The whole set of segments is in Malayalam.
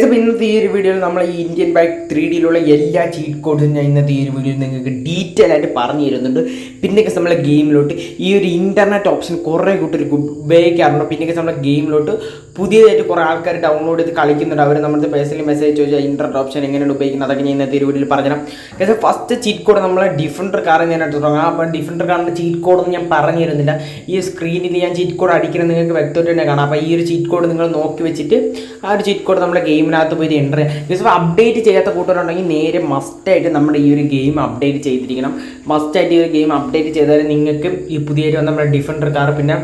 ഇന്നത്തെ ഈ ഒരു വീഡിയോയിൽ നമ്മൾ ഈ ഇന്ത്യൻ ബൈക്ക് 3Dയിലുള്ള എല്ലാ ചീറ്റ് കോഡ്സും ഞാൻ ഇന്നത്തെ ഈ ഒരു വീഡിയോയിൽ നിങ്ങൾക്ക് ഡീറ്റെയിൽ ആയിട്ട് പറഞ്ഞു തരുന്നുണ്ട്. പിന്നെ നമ്മളെ ഗെയിമിലോട്ട് ഈ ഒരു ഇൻ്റർനെറ്റ് ഓപ്ഷൻ കുറേ കൂട്ടർ ഉപയോഗിക്കാറുണ്ട്. പിന്നെ നമ്മളെ ഗെയിമിലോട്ട് പുതിയതായിട്ട് കുറേ ആൾക്കാർ ഡൗൺലോഡ് ചെയ്ത് കളിക്കുന്നുണ്ട്. അവർ നമ്മുടെ പേഴ്സണലി മെസ്സേജ് ചോദിച്ചാൽ ഇൻ്റർനെറ്റ് ഓപ്ഷൻ എങ്ങനെയാണ് ഉപയോഗിക്കുന്നത് അതൊക്കെ ഞാൻ ഇന്നത്തെ ഒരു വീഡിയോയിൽ പറഞ്ഞുതരാം. പക്ഷേ ഫസ്റ്റ് ചീറ്റ് കോഡ് നമ്മളെ ഡിഫൻഡർ കാറിൽ ഞാൻ എടുത്ത് തുടങ്ങാം. അപ്പം ഡിഫൻഡർ കാറിൻ്റെ ചീറ്റ് കോഡൊന്നും ഞാൻ പറഞ്ഞു തരുന്നില്ല. ഈ സ്ക്രീനിൽ ഞാൻ ചീറ്റ് കോഡ് അടിക്കുന്നത് നിങ്ങൾക്ക് വ്യക്തമായിട്ട് തന്നെ കാണാം. അപ്പോൾ ഈ ഒരു ചീറ്റ് കോഡ് നിങ്ങൾ നോക്കി വെച്ചിട്ട് ആ ഒരു ചീറ്റ് കോഡ് നമ്മുടെ ഗെയിമിനകത്ത് പോയി എൻ്റർ ചെയ്യാം. ജസ്റ്റ് അപ്ഡേറ്റ് ചെയ്യാത്ത കൂട്ടുകാരുണ്ടെങ്കിൽ നേരെ മസ്റ്റായിട്ട് നമ്മുടെ ഈ ഒരു ഗെയിം അപ്ഡേറ്റ് ചെയ്തിരിക്കണം. മസ്റ്റായിട്ട് ഈ ഒരു ഗെയിം അപ്ഡേറ്റ് ചെയ്താൽ നിങ്ങൾക്ക് ഈ പുതിയതായിട്ട് വന്ന നമ്മുടെ ഡിഫൻഡർ കാർ, പിന്നെ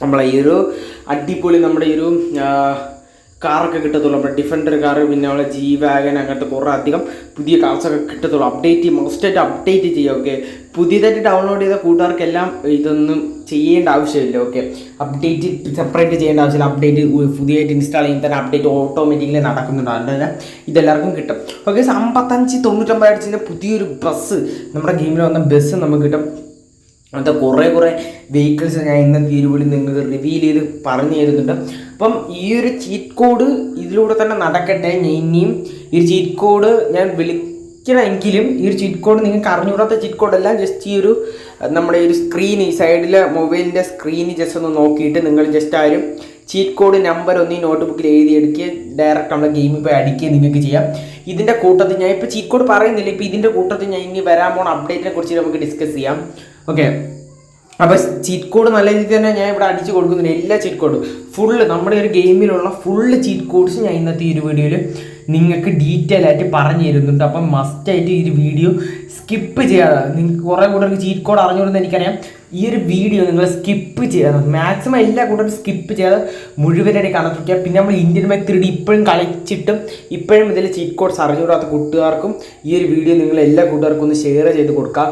നമ്മളെ ഈ ഒരു അടിപൊളി നമ്മുടെ ഈ ഒരു കാറൊക്കെ കിട്ടത്തുള്ളൂ. നമ്മുടെ ഡിഫൻഡർ കാർ, പിന്നെ നമ്മളെ ജി വാഗൻ, അങ്ങനത്തെ കുറേ അധികം പുതിയ കാർസൊക്കെ കിട്ടത്തുള്ളൂ. മസ്റ്റായിട്ട് അപ്ഡേറ്റ് ചെയ്യുക. ഓക്കെ, പുതിയതായിട്ട് ഡൗൺലോഡ് ചെയ്ത കൂട്ടുകാർക്കെല്ലാം ഇതൊന്നും ചെയ്യേണ്ട ആവശ്യമില്ല. ഓക്കെ, അപ്ഡേറ്റ് സെപ്പറേറ്റ് ചെയ്യേണ്ട ആവശ്യമില്ല. അപ്ഡേറ്റ് പുതിയതായിട്ട് ഇൻസ്റ്റാൾ ചെയ്യുമ്പോൾ തന്നെ അപ്ഡേറ്റ് ഓട്ടോമാറ്റിക്കലി നടക്കുന്നുണ്ട്. അതുകൊണ്ട് ഇതെല്ലാവർക്കും കിട്ടും. ഓക്കെ, 55-99 അടിച്ചതിൻ്റെ പുതിയൊരു ബസ്, നമ്മുടെ ഗെയിമിൽ വന്ന ബസ് നമുക്ക് കിട്ടും. അങ്ങനത്തെ കുറേ വെഹിക്കിൾസ് ഞാൻ ഇന്നത്തെ ഈ വീഡിയോയിൽ നിങ്ങൾക്ക് റിവീൽ ചെയ്ത് പറഞ്ഞു തരുന്നുണ്ട്. അപ്പം ഈ ഒരു ചീറ്റ് കോഡ് ഇതിലൂടെ തന്നെ നടക്കട്ടെ. ഞാൻ ഇനിയും ഈ ഒരു ചീറ്റ് കോഡ് ഞാൻ വിളിക്കണമെങ്കിലും ഈ ഒരു ചീറ്റ് കോഡ് നിങ്ങൾക്ക് അറിഞ്ഞുകൂടാത്ത ചീറ്റ് കോഡെല്ലാം ജസ്റ്റ് ഈ ഒരു നമ്മുടെ ഈ ഒരു സ്ക്രീൻ, ഈ സൈഡിലെ മൊബൈലിൻ്റെ സ്ക്രീന് ജസ്റ്റ് ഒന്ന് നോക്കിയിട്ട് നിങ്ങൾ ജസ്റ്റ് ആ ഒരു ചീറ്റ് കോഡ് നമ്പർ ഒന്ന് ഈ നോട്ട്ബുക്കിൽ എഴുതിയെടുക്കുക, ഡയറക്റ്റ് നമ്മുടെ ഗെയിമിൽ പോയി അടിക്കുക നിങ്ങൾക്ക് ചെയ്യാം. ഇതിൻ്റെ കൂട്ടത്തിൽ ഞാൻ ഇപ്പോൾ ചീറ്റ് കോഡ് പറയുന്നില്ല. ഇപ്പോൾ ഇതിൻ്റെ കൂട്ടത്തിൽ ഞാൻ ഇനി വരാൻ പോണ അപ്ഡേറ്റിനെ കുറിച്ച് നമുക്ക് ഡിസ്കസ് ചെയ്യാം. ഓക്കെ, അപ്പോൾ ചീറ്റ് കോഡ് നല്ല രീതിയിൽ തന്നെ ഞാൻ ഇവിടെ അടിച്ച് കൊടുക്കുന്നുണ്ട്. എല്ലാ ചീറ്റ് കോഡും ഫുള്ള് നമ്മുടെ ഒരു ഗെയിമിലുള്ള ഫുള്ള് ചീറ്റ് കോഡ്സ് ഞാൻ ഇന്നത്തെ ഈ ഒരു വീഡിയോയിൽ നിങ്ങൾക്ക് ഡീറ്റെയിൽ ആയിട്ട് പറഞ്ഞു തരുന്നുണ്ട്. അപ്പം മസ്റ്റായിട്ട് ഈ ഒരു വീഡിയോ സ്കിപ്പ് ചെയ്യാതെ, നിങ്ങൾക്ക് കുറേ കൂട്ടർക്ക് ചീറ്റ് കോഡ് അറിഞ്ഞുകൊണ്ടെന്ന് എനിക്കറിയാം. ഈ ഒരു വീഡിയോ നിങ്ങൾ സ്കിപ്പ് ചെയ്യാതെ, മാക്സിമം എല്ലാ കൂട്ടരും സ്കിപ്പ് ചെയ്യാതെ മുഴുവനായിട്ട് കണക്ട്. പിന്നെ നമ്മൾ ഇന്ത്യൻ ബൈക്ക് 3D ഇപ്പോഴും കളിച്ചിട്ടും ഇപ്പോഴും ഇതിൽ ചീറ്റ് കോഡ്സ് അറിഞ്ഞുകൂടാത്ത കൂട്ടുകാർക്കും ഈ ഒരു വീഡിയോ നിങ്ങൾ എല്ലാ കൂട്ടുകാർക്കും ഒന്ന് ഷെയർ ചെയ്ത് കൊടുക്കാം.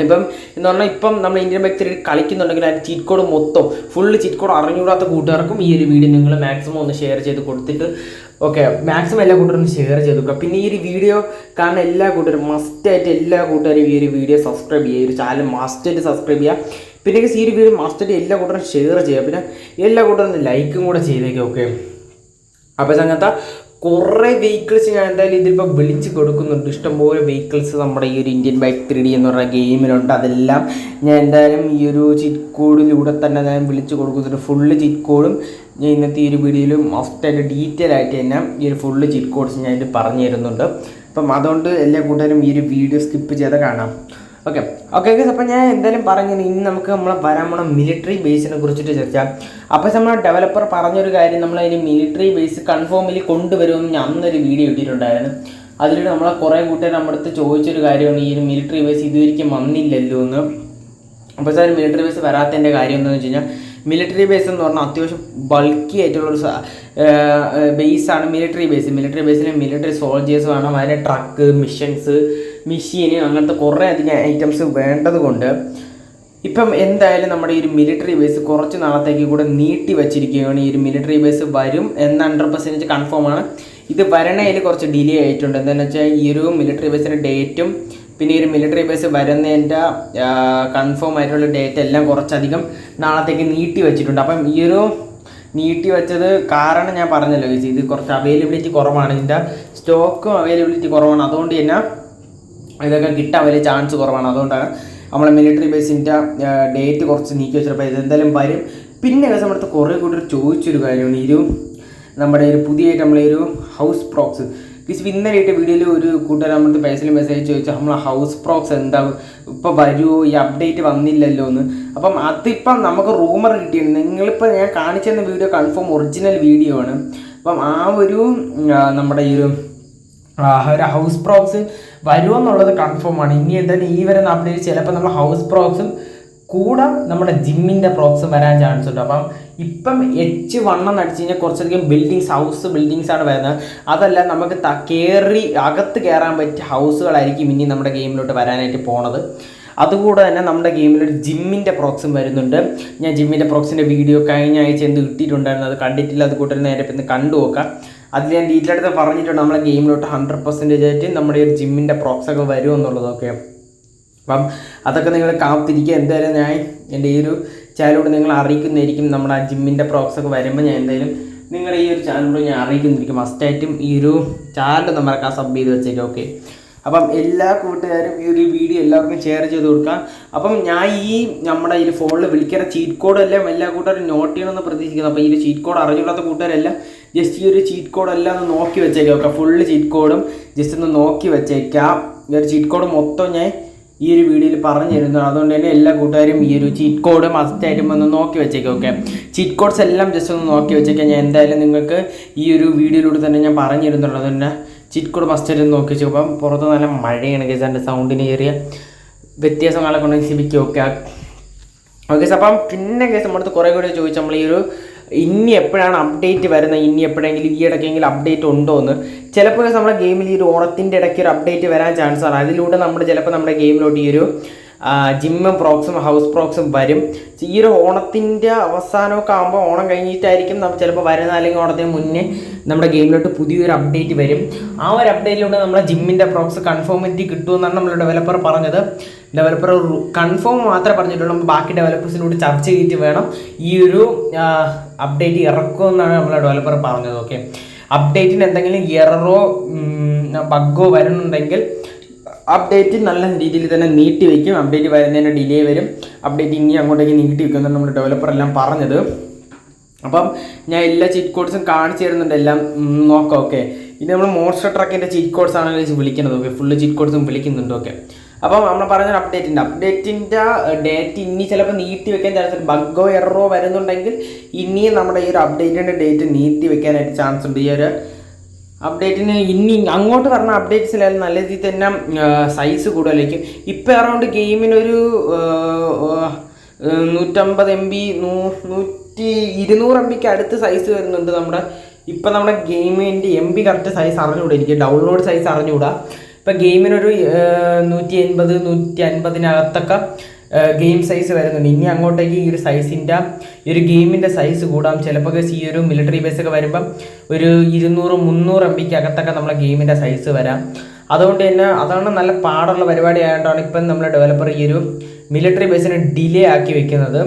ഇപ്പം എന്ന് പറഞ്ഞാൽ ഇപ്പം നമ്മൾ ഇന്ത്യൻ ബൈക്ക് 3D കളിക്കുന്നുണ്ടെങ്കിൽ അതിൻ്റെ ചീറ്റ് കോഡ് മൊത്തം ഫുള്ള് ചീറ്റ് കോഡ് അറിഞ്ഞുകൂടാത്ത കൂട്ടുകാർക്കും ഈ ഒരു വീഡിയോ നിങ്ങൾ മാക്സിമം ഒന്ന് ഷെയർ ചെയ്ത് കൊടുത്തിട്ട്, ഓക്കെ, മാക്സിമം എല്ലാ കൂട്ടുകാരും ഷെയർ ചെയ്ത് കൊടുക്കുക. പിന്നെ ഈ ഒരു വീഡിയോ കാണുന്ന എല്ലാ കൂട്ടുകാരും മസ്റ്റായിട്ട് എല്ലാ കൂട്ടുകാരും ഈ ഒരു വീഡിയോ സബ്സ്ക്രൈബ് ചെയ്യുക. ഈ ഒരു ചാനൽ മസ്റ്റായിട്ട് സബ്സ്ക്രൈബ് ചെയ്യുക. പിന്നെ ഈ ഒരു വീഡിയോ മസ്റ്റായിട്ട് എല്ലാ കൂട്ടുകാരും ഷെയർ ചെയ്യുക. പിന്നെ എല്ലാ കൂട്ടുകാരും ലൈക്കും കൂടെ ചെയ്തേക്കുക. ഓക്കെ, അപ്പോൾ അങ്ങനത്തെ കുറേ വെഹിക്കിൾസ് ഞാൻ എന്തായാലും ഇതിലിപ്പോൾ വിളിച്ച് കൊടുക്കുന്നുണ്ട്. ഇഷ്ടംപോലെ വെഹിക്കിൾസ് നമ്മുടെ ഈ ഒരു ഇന്ത്യൻ ബൈക്ക് 3D എന്ന് പറഞ്ഞ ഗെയിമിലുണ്ട്. അതെല്ലാം ഞാൻ എന്തായാലും ഈ ഒരു ചീറ്റ് കോഡിലൂടെ തന്നെ ഞാൻ വിളിച്ച് കൊടുക്കുന്നുണ്ട്. ഫുള്ള് ചീറ്റ് കോഡും ഞാൻ ഇന്നത്തെ ഈ ഒരു വീഡിയോയിൽ മസ്റ്റായിട്ട് ഡീറ്റെയിൽ ആയിട്ട് തന്നെ ഈ ഒരു ഫുള്ള് ചീറ്റ് കോഡ്സ് ഞാൻ ഇത് പറഞ്ഞു തരുന്നുണ്ട്. അപ്പം അതുകൊണ്ട് എല്ലാ കൂട്ടുകാരും ഈ ഒരു വീഡിയോ സ്കിപ്പ് ചെയ്ത് കാണാം. ഓക്കെ, അപ്പോൾ ഞാൻ എന്തായാലും പറഞ്ഞു. ഇനി നമുക്ക് നമ്മളെ വരാൻ പോണ മിലിറ്ററി ബേസിനെ കുറിച്ചിട്ട് ചർച്ച. അപ്പോൾ നമ്മളെ ഡെവലപ്പർ പറഞ്ഞൊരു കാര്യം, നമ്മളതിന് മിലിറ്ററി ബേസ് കൺഫേമിൽ കൊണ്ടുവരുമെന്ന് ഞാൻ അന്നൊരു വീഡിയോ ഇട്ടിട്ടുണ്ടായിരുന്നു. അതിലൂടെ നമ്മളെ കുറേ കൂട്ടുകാർ നമ്മുടെ അടുത്ത് ചോദിച്ചൊരു കാര്യമാണ് ഈ ഒരു മിലിറ്ററി ബേസ് ഇതുവരെയ്ക്കും വന്നില്ലല്ലോ എന്ന്. അപ്പോൾ സാർ മിലിറ്ററി ബേസ് വരാത്തതിൻ്റെ കാര്യം എന്താണെന്ന് വെച്ച് കഴിഞ്ഞാൽ, മിലിറ്ററി ബേസ് എന്ന് പറഞ്ഞാൽ അത്യാവശ്യം ബൾക്കി ആയിട്ടുള്ളൊരു ബേസാണ് മിലിറ്ററി ബേസ്. മിലിറ്ററി ബേസിൽ മിലിറ്ററി സോൾജേഴ്സ് വേണം, അതിന് ട്രക്ക്, മെഷീന്, അങ്ങനത്തെ കുറേ അധികം ഐറ്റംസ് വേണ്ടത് കൊണ്ട് ഇപ്പം എന്തായാലും നമ്മുടെ ഈ ഒരു മിലിറ്ററി ബേസ് കുറച്ച് നാളത്തേക്ക് കൂടെ നീട്ടി വച്ചിരിക്കുകയാണ്. ഈ ഒരു മിലിറ്ററി ബേസ് വരും എന്ന് 100% കൺഫേം ആണ്. ഇത് വരണതിൽ കുറച്ച് ഡിലേ ആയിട്ടുണ്ട്. എന്താണെന്ന് വെച്ചാൽ ഈ ഒരു മിലിറ്ററി ബേസിൻ്റെ ഡേറ്റും പിന്നെ ഈ ഒരു മിലിറ്ററി ബേസ് വരുന്നതിൻ്റെ കൺഫേം ആയിട്ടുള്ള ഡേറ്റ് എല്ലാം കുറച്ചധികം നാളത്തേക്ക് നീട്ടി വെച്ചിട്ടുണ്ട്. അപ്പം ഈ ഒരു നീട്ടി വെച്ചത് കാരണം ഞാൻ പറഞ്ഞല്ലോ, ഇത് കുറച്ച് അവൈലബിലിറ്റി കുറവാണ്, ഇതിൻ്റെ സ്റ്റോക്കും അവൈലബിലിറ്റി കുറവാണ്. അതുകൊണ്ട് തന്നെ ഇതൊക്കെ കിട്ടാൻ വലിയ ചാൻസ് കുറവാണ്. അതുകൊണ്ടാണ് നമ്മളെ മിലിറ്ററി ബേസിൻ്റെ ഡേറ്റ് കുറച്ച് നീക്കി വെച്ചപ്പോൾ ഇതെന്തായാലും വരും. പിന്നെ നമ്മുടെ അടുത്ത് കുറേ കൂടി ചോദിച്ചൊരു കാര്യമാണ് ഈ ഒരു നമ്മുടെ ഒരു പുതിയതായിട്ട് നമ്മളെ ഒരു ഹൗസ് പ്രോക്സ്. ഇന്നലെ ഇട്ട വീഡിയോയിൽ ഒരു കൂട്ടുകാർ നമ്മുടെ പേഴ്സണൽ മെസ്സേജ് ചോദിച്ചാൽ നമ്മളെ ഹൗസ് പ്രോക്സ് എന്താ ഇപ്പോൾ വരുമോ, ഈ അപ്ഡേറ്റ് വന്നില്ലല്ലോ എന്ന്. അപ്പം അതിപ്പം നമുക്ക് റൂമർ കിട്ടിയിട്ടുണ്ട്. നിങ്ങളിപ്പോൾ ഞാൻ കാണിച്ചു തന്ന വീഡിയോ കൺഫേം ഒറിജിനൽ വീഡിയോ ആണ്. അപ്പം ആ ഒരു നമ്മുടെ ഈ ഒരു ഹൗസ് പ്രോക്സ് വരുമെന്നുള്ളത് കൺഫേം ആണ്. ഇനി എന്തായാലും ഈ വരുന്ന അപ്ഡേറ്റ് ചിലപ്പോൾ നമ്മൾ ഹൗസ് പ്രോക്സും കൂടെ നമ്മുടെ ജിമ്മിൻ്റെ പ്രോക്സും വരാൻ ചാൻസ് ഉണ്ട്. അപ്പം ഇപ്പം H1 എന്ന് അടിച്ചു കഴിഞ്ഞാൽ കുറച്ചധികം ഹൗസ് ബിൽഡിങ്സാണ് വരുന്നത്. അതല്ല, നമുക്ക് അകത്ത് കയറാൻ പറ്റിയ ഹൗസുകളായിരിക്കും ഇനി നമ്മുടെ ഗെയിമിലോട്ട് വരാനായിട്ട് പോണത്. അതുകൂടെ തന്നെ നമ്മുടെ ഗെയിമിലൊരു ജിമ്മിൻ്റെ പ്രോക്സും വരുന്നുണ്ട്. ഞാൻ ജിമ്മിൻ്റെ പ്രോക്സിൻ്റെ വീഡിയോ കഴിഞ്ഞ ആഴ്ച എന്ത് ഇട്ടിട്ടുണ്ടായിരുന്നു, അത് കണ്ടിട്ടില്ല. അത് കൂട്ടർ നേരെ പിന്നെ കണ്ടു നോക്കാം. അതിൽ ഞാൻ ഡീറ്റെയിൽ ആയിട്ട് പറഞ്ഞിട്ടുണ്ട് നമ്മളെ ഗെയിമിലോട്ട് 100% ആയിട്ട് നമ്മുടെ ഒരു ജിമ്മിൻ്റെ പ്രോക്സൊക്കെ വരുമെന്നുള്ളതൊക്കെ. അപ്പം അതൊക്കെ നിങ്ങൾ കാത്തിരിക്കുക. എന്തായാലും ഞാൻ എൻ്റെ ഈ ഒരു ചാനലിലൂടെ നിങ്ങൾ അറിയിക്കുന്നതായിരിക്കും. നമ്മുടെ ആ ജിമ്മിൻ്റെ പ്രോക്സൊക്കെ വരുമ്പോൾ ഞാൻ എന്തായാലും നിങ്ങളുടെ ഈ ഒരു ചാനലിലൂടെ ഞാൻ അറിയിക്കുന്നിരിക്കും. മസ്റ്റായിട്ടും ഈ ഒരു ചാനൽ ഒന്ന് മറക്കാൻ സബ് ചെയ്ത് വെച്ചേക്കാം. ഓക്കെ, അപ്പം എല്ലാ കൂട്ടുകാരും ഈ ഒരു വീഡിയോ എല്ലാവർക്കും ഷെയർ ചെയ്ത് കൊടുക്കാം. അപ്പം ഞാൻ ഈ നമ്മുടെ ഈ ഫോണിൽ വിളിക്കുന്ന ചീറ്റ് കോഡെല്ലാം എല്ലാ കൂട്ടുകാരും നോട്ട് ചെയ്യണമെന്ന് പ്രതീക്ഷിക്കുന്നു. അപ്പോൾ ഈ ഒരു ചീറ്റ് കോഡ് അറിഞ്ഞില്ലാത്ത കൂട്ടുകാരെല്ലാം ജസ്റ്റ് ഈ ഒരു ചീറ്റ് കോഡെല്ലാം ഒന്ന് നോക്കി വെച്ചേക്കാം. ഓക്കെ, ഫുള്ള് ചീറ്റ് കോഡും ജസ്റ്റ് ഒന്ന് നോക്കി വെച്ചേക്കാം. ഈ ഒരു ചീറ്റ് കോഡ് മൊത്തം ഞാൻ ഈ ഒരു വീഡിയോയിൽ പറഞ്ഞു തരുന്നു. അതുകൊണ്ട് തന്നെ എല്ലാ കൂട്ടുകാരും ഈ ഒരു ചീറ്റ് കോഡ് മസ്റ്റായിട്ടും ഒന്ന് നോക്കി വെച്ചേക്കാം. ഓക്കെ, ചീറ്റ് കോഡ്സ് എല്ലാം ജസ്റ്റ് ഒന്ന് നോക്കി വെച്ചേക്കാം. ഞാൻ എന്തായാലും നിങ്ങൾക്ക് ഈ ഒരു വീഡിയോയിലൂടെ തന്നെ ഞാൻ പറഞ്ഞു തരുന്നുള്ളൂ. അതുകൊണ്ട് ചീറ്റ് കോഡ് മസ്റ്റായിട്ട് നോക്കി വെച്ചു. അപ്പം പുറത്ത് നല്ല മഴയാണ് കേസ്, എൻ്റെ സൗണ്ടിന് ചെറിയ വ്യത്യാസങ്ങളെ കൊണ്ട് സിബിക്ക് ഓക്കെ. ഓക്കെ, അപ്പം പിന്നെ കേസ് നമ്മുടെ കുറേ കൂടെ ചോദിച്ചു നമ്മൾ ഈ ഒരു ഇനി എപ്പോഴാണ് അപ്ഡേറ്റ് വരുന്നത്, ഇനി എപ്പോഴെങ്കിലും ഈ ഇടയ്ക്കെങ്കിലും അപ്ഡേറ്റ് ഉണ്ടോ എന്ന്. ചിലപ്പോൾ നമ്മുടെ ഗെയിമിൽ ഈ ഒരു ഓണത്തിൻ്റെ ഇടയ്ക്ക് ഒരു അപ്ഡേറ്റ് വരാൻ ചാൻസ് ആണ്. അതിലൂടെ ചിലപ്പോൾ നമ്മുടെ ഗെയിമിലോട്ട് ഈ ഒരു ജിമ്മും പ്രോക്സും ഹൗസ് പ്രോക്സും വരും. ഈ ഒരു ഓണത്തിൻ്റെ അവസാനമൊക്കെ ആകുമ്പോൾ, ഓണം കഴിഞ്ഞിട്ടായിരിക്കും നമ്മൾ ചിലപ്പോൾ വരുന്ന, അല്ലെങ്കിൽ ഓണത്തിന് മുന്നേ നമ്മുടെ ഗെയിമിലോട്ട് പുതിയൊരു അപ്ഡേറ്റ് വരും. ആ ഒരു അപ്ഡേറ്റിലൂടെ നമ്മളെ ജിമ്മിൻ്റെ പ്രോക്സ് കൺഫേമിറ്റി കിട്ടുമെന്നാണ് നമ്മൾ ഡെവലപ്പർ പറഞ്ഞത്. ഡെവലപ്പർ കൺഫേം മാത്രമേ പറഞ്ഞിട്ടുള്ളൂ. നമ്മൾ ബാക്കി ഡെവലപ്പേഴ്സിനോട് ചർച്ച ചെയ്തിട്ട് വേണം ഈ ഒരു അപ്ഡേറ്റ് ഇറക്കുമെന്നാണ് നമ്മളെ ഡെവലപ്പർ പറഞ്ഞത്. ഓക്കെ, അപ്ഡേറ്റിന് എന്തെങ്കിലും എററോ ബഗ്ഗോ വരുന്നുണ്ടെങ്കിൽ അപ്ഡേറ്റ് നല്ല രീതിയിൽ തന്നെ നീട്ടി വയ്ക്കും. അപ്ഡേറ്റ് വരുന്നതിന് ഡിലേ വരും. അപ്ഡേറ്റ് ഇനി അങ്ങോട്ടേക്ക് നീട്ടി വയ്ക്കുമെന്നാണ് നമ്മുടെ ഡെവലപ്പർ എല്ലാം പറഞ്ഞത്. അപ്പം ഞാൻ എല്ലാ ചീറ്റ് കോഡ്സും കാണിച്ചു തരുന്നുണ്ട്, എല്ലാം നോക്കാം. ഓക്കെ, ഇനി നമ്മൾ മോൺസ്റ്റർ ട്രക്കിൻ്റെ ചീറ്റ് കോഡ്സ് ആണ് വിളിക്കുന്നത്. ഓക്കെ, ഫുള്ള് ചീറ്റ് കോഡ്സും വിളിക്കുന്നുണ്ട്. ഓക്കെ, അപ്പം നമ്മൾ പറഞ്ഞ അപ്ഡേറ്റിൻ്റെ ഡേറ്റ് ഇനി ചിലപ്പോൾ നീട്ടി വെക്കാൻ ചാൻസ് ഉണ്ട്. ബഗ്ഗോ എററോ വരുന്നുണ്ടെങ്കിൽ ഇനിയും നമ്മുടെ ഈ ഒരു അപ്ഡേറ്റിൻ്റെ ഡേറ്റ് നീട്ടി വെക്കാനായിട്ട് ചാൻസ് ഉണ്ട്. ഈ ഒരു അപ്ഡേറ്റിന് ഇനി അങ്ങോട്ട് പറഞ്ഞ അപ്ഡേറ്റ്സിലായാലും നല്ല രീതിയിൽ തന്നെ സൈസ് കൂടുതലായിരിക്കും. ഇപ്പോൾ അറൗണ്ട് ഗെയിമിനൊരു 150 MB 200 MBക്ക് അടുത്ത് സൈസ് വരുന്നുണ്ട്. ഇപ്പം നമ്മുടെ ഗെയിമിൻ്റെ MB കറക്റ്റ് സൈസ് അറിഞ്ഞുകൂടാ, എനിക്ക് ഡൗൺലോഡ് സൈസ് അറിഞ്ഞുകൂടാ. ഇപ്പം ഗെയിമിനൊരു 180 150-നകത്തൊക്കെ ഗെയിം സൈസ് വരുന്നുണ്ട്. ഇനി അങ്ങോട്ടേക്ക് ഈ ഒരു സൈസിൻ്റെ ഈ ഒരു ഗെയിമിൻ്റെ സൈസ് കൂടാം. ചിലപ്പോൾ ഈ ഒരു മിലിറ്ററി ബേസൊക്കെ വരുമ്പം ഒരു 200-300 MBക്ക് അകത്തൊക്കെ നമ്മളെ ഗെയിമിൻ്റെ സൈസ് വരാം. അതുകൊണ്ട് തന്നെ അതാണ് നല്ല പാടുള്ള പരിപാടി ആയതുകൊണ്ടാണ് ഇപ്പം നമ്മളെ ഡെവലപ്പർ ഈ ഒരു മിലിറ്ററി ബേസിന് ഡിലേ ആക്കി വെക്കുന്നത്.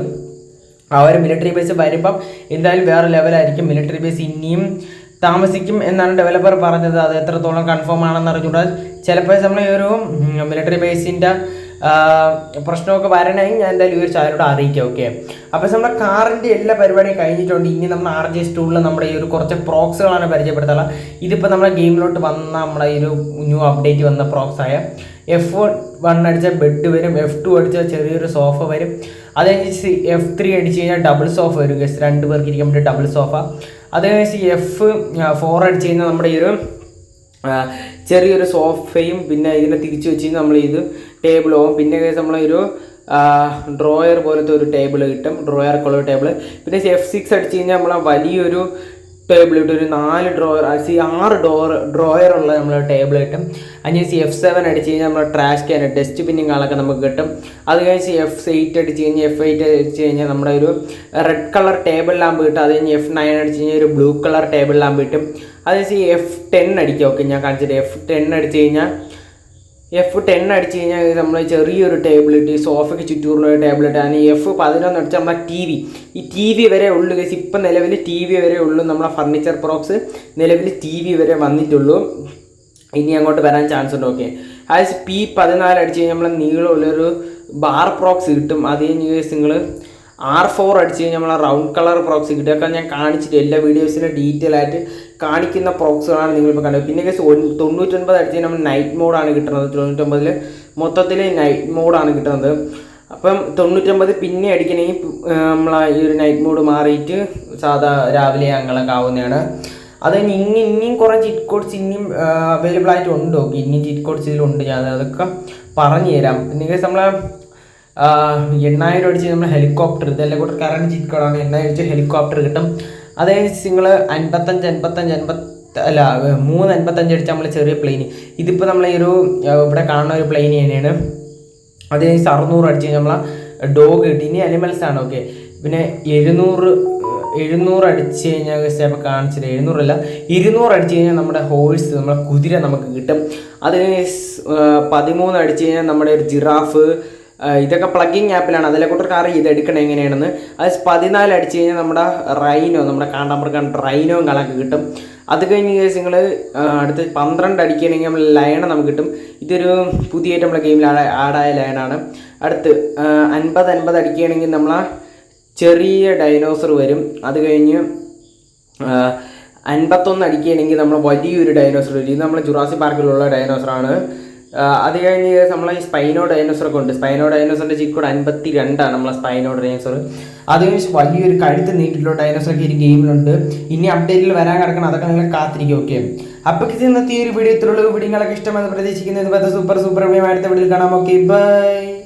ആ ഒരു മിലിറ്ററി ബേസ് വരുമ്പം എന്തായാലും വേറെ ലെവലായിരിക്കും. മിലിറ്ററി ബേസ് ഇനിയും താമസിക്കും എന്നാണ് ഡെവലപ്പർ പറഞ്ഞത്. അത് എത്രത്തോളം കൺഫേം ആണെന്ന് അറിഞ്ഞുകൂടാ. ചിലപ്പോൾ നമ്മൾ ഈ ഒരു മിലിറ്ററി ബേസിൻ്റെ പ്രശ്നമൊക്കെ വരണമെങ്കിൽ ഞാൻ എന്തായാലും ഈ ഒരു ചാനലോട് അറിയിക്കാം. ഓക്കെ, അപ്പോൾ നമ്മുടെ കാറിൻ്റെ എല്ലാ പരിപാടിയും കഴിഞ്ഞിട്ടുണ്ട്. ഇനി നമ്മൾ RJ ടൂളിൽ നമ്മുടെ ഈ ഒരു കുറച്ച് പ്രോക്സുകളാണ് പരിചയപ്പെടുത്തുക. ഇതിപ്പോൾ നമ്മുടെ ഗെയിമിലോട്ട് വന്ന നമ്മുടെ ഈ ഒരു ന്യൂ അപ്ഡേറ്റ് വന്ന പ്രോക്സായ F1 അടിച്ചാൽ ബെഡ് വരും, F2 അടിച്ചാൽ ചെറിയൊരു സോഫ വരും. അത് കഴിഞ്ഞ് F3 അടിച്ച് കഴിഞ്ഞാൽ ഡബിൾ സോഫ വരും. 2 പേർക്ക് ഇരിക്കാൻ പറ്റിയ ഡബിൾ സോഫ. അത് കഴിഞ്ഞ് F4 അടിച്ച് കഴിഞ്ഞാൽ നമ്മുടെ ഈ ഒരു ചെറിയൊരു സോഫയും പിന്നെ ഇതിനെ തിരിച്ച് വെച്ച് കഴിഞ്ഞാൽ നമ്മൾ ഇത് ടേബിൾ പോകും. പിന്നെ നമ്മളൊരു ഡ്രോയർ പോലത്തെ ഒരു ടേബിൾ കിട്ടും, ഡ്രോയർക്കുള്ള ഒരു ടേബിൾ. പിന്നെ F6 അടിച്ച് കഴിഞ്ഞാൽ നമ്മളെ വലിയൊരു ടേബിൾ കിട്ടും, ഒരു 4 ഡ്രോയറുള്ള നമ്മൾ ടേബിൾ കിട്ടും. അതിന് F7 അടിച്ച് കഴിഞ്ഞാൽ നമ്മൾ ട്രാഷ് ക്യാൻ ഡസ്റ്റ് ബിന്നിങ്ങളൊക്കെ നമുക്ക് കിട്ടും. അത് കഴിഞ്ഞ് F8 അടിച്ച് കഴിഞ്ഞാൽ F8 അടിച്ച് കഴിഞ്ഞാൽ നമ്മുടെ ഒരു റെഡ് കളർ ടേബിൾ ലാമ്പ് കിട്ടും. അത് കഴിഞ്ഞ് F9 അടിച്ച് കഴിഞ്ഞാൽ ഒരു ബ്ലൂ കളർ ടേബിൾ ലാമ്പ് കിട്ടും. അത് കഴിഞ്ഞ് F10 അടിക്കുക. ഓക്കെ, ഞാൻ കാണിച്ചിട്ട് F10 അടിച്ച് കഴിഞ്ഞാൽ നമ്മൾ ചെറിയൊരു ടേബിൾ ഇട്ട് ഈ സോഫയ്ക്ക് ചുറ്റൂറുള്ള ഒരു ടേബിൾ ഇട്ട്. അതിന് F11 അടിച്ചാൽ നമ്മളെ ടി വി വരെ ഉള്ളൂ. ഇപ്പം നിലവിൽ TV വരെ ഉള്ളൂ. നമ്മളെ ഫർണിച്ചർ പ്രോക്സ് നിലവിൽ TV വരെ വന്നിട്ടുള്ളൂ. ഇനി അങ്ങോട്ട് വരാൻ ചാൻസ് ഉണ്ട്. ഓക്കെ, അത് P14 അടിച്ച് കഴിഞ്ഞാൽ നമ്മളെ നീളമുള്ളൊരു ബാർ പ്രോക്സ് കിട്ടും. അത് കഴിഞ്ഞ് നിങ്ങൾ R4 അടിച്ച് കഴിഞ്ഞാൽ നമ്മളെ റൗണ്ട് കളർ പ്രോക്സ് കിട്ടും. ഒക്കെ ഞാൻ കാണിച്ചിട്ട് എല്ലാ വീഡിയോസിലും ഡീറ്റെയിൽ ആയിട്ട് കാണിക്കുന്ന പ്രോക്സുകളാണ് നിങ്ങളിപ്പോൾ കണ്ടത്. പിന്നെ 99 അടിച്ച് കഴിഞ്ഞാൽ നമ്മൾ നൈറ്റ് മോഡാണ് കിട്ടുന്നത്. 99 മൊത്തത്തിൽ നൈറ്റ് മോഡാണ് കിട്ടുന്നത്. അപ്പം 99 പിന്നെ അടിക്കണമെങ്കിൽ നമ്മളെ ഈ ഒരു നൈറ്റ് മോഡ് മാറിയിട്ട് സാധാ രാവിലെ ഞങ്ങളൊക്കെ ആവുന്നതാണ്. അത് ഇനിയും കുറേ ചീറ്റ് കോഡ്സ് ഇനിയും അവൈലബിൾ ആയിട്ട് ഉണ്ട്. ഓക്കെ, ഇനിയും ചീറ്റ് കോഡ്സ് ഇതിലുണ്ട്. ഞാൻ അതൊക്കെ പറഞ്ഞു തരാം. പിന്നെ നമ്മളെ 8000 അടിച്ച് നമ്മൾ ഹെലികോപ്റ്റർ, ഇതെല്ലാം കൂടെ കറണ്ട് ചീറ്റ് കോഡാണ്. 8000 അടിച്ച് ഹെലികോപ്റ്റർ കിട്ടും. അത് കഴിഞ്ഞ് നിങ്ങൾ 355 അടിച്ചാൽ നമ്മൾ ചെറിയ പ്ലെയിൻ. ഇതിപ്പോൾ നമ്മൾ ഈ ഒരു ഇവിടെ കാണുന്ന ഒരു പ്ലെയിൻ തന്നെയാണ്. അത് കഴിഞ്ഞ് 600 അടിച്ച് കഴിഞ്ഞാൽ നമ്മളെ ഡോഗ് കിട്ടി. ഇനി അനിമൽസ് ആണ്. ഓക്കെ, പിന്നെ 700 അടിച്ച് കഴിഞ്ഞാൽ ഇപ്പോൾ കാണിച്ചത് 700 അല്ല 200 അടിച്ച് കഴിഞ്ഞാൽ നമ്മുടെ ഹോഴ്സ്, നമ്മുടെ കുതിര നമുക്ക് കിട്ടും. അത് കഴിഞ്ഞ് 13 അടിച്ച് കഴിഞ്ഞാൽ നമ്മുടെ ഒരു ജിറാഫ്, ഇതൊക്കെ പ്ലഗിങ് ആപ്പിലാണ്, അതിലെ കൂട്ടർക്ക് അറിയാം ഇത് എടുക്കണം എങ്ങനെയാണെന്ന്. അത് 14 അടിച്ച് കഴിഞ്ഞാൽ നമ്മുടെ റൈനോ, നമ്മുടെ കാണ്ടാമ്പറക്കാൻ റൈനോ കണക്ക് കിട്ടും. അത് കഴിഞ്ഞ് നിങ്ങൾ അടുത്ത് 12 അടിക്കുകയാണെങ്കിൽ നമ്മൾ ലയണ നമുക്ക് കിട്ടും. ഇതൊരു പുതിയതായിട്ട് നമ്മളെ ഗെയിമിൽ ആഡായ ലയണാണ്. അടുത്ത് 50 അടിക്കുകയാണെങ്കിൽ നമ്മളാ ചെറിയ ഡൈനോസർ വരും. അത് കഴിഞ്ഞ് 51 അടിക്കുകയാണെങ്കിൽ നമ്മൾ വലിയൊരു ഡൈനോസർ വരും. ഇത് നമ്മൾ ജുറാസിക് പാർക്കിലുള്ള ഡൈനോസറാണ്. അത് കഴിഞ്ഞ് നമ്മളെ ഈ സ്പൈനോ ഡൈനോസറൊക്കെ ഉണ്ട്. സ്പൈനോ ഡൈനോസറിൻ്റെ ചീറ്റ് കോഡ് 52 നമ്മളെ സ്പൈനോ ഡൈനോസർ. അത് കഴിഞ്ഞ് വലിയൊരു കഴുത്ത് നീട്ടിലുള്ള ഡൈനോസറൊക്കെ ഈ ഗെയിമിലുണ്ട്. ഇനി അപ്ഡേറ്റിൽ വരാൻ കിടക്കണം, അതൊക്കെ നിങ്ങൾ കാത്തിരിക്കും. ഓക്കെ, അപ്പോൾ ഇന്നത്തെ ഈ ഒരു വീഡിയോ ഇത്രയുള്ള വീഡിയോകളൊക്കെ ഇഷ്ടമെന്ന് പ്രതീക്ഷിക്കുന്നത്. സൂപ്പർ അടുത്ത വീഡിയോയിൽ കാണാം. Okay, by.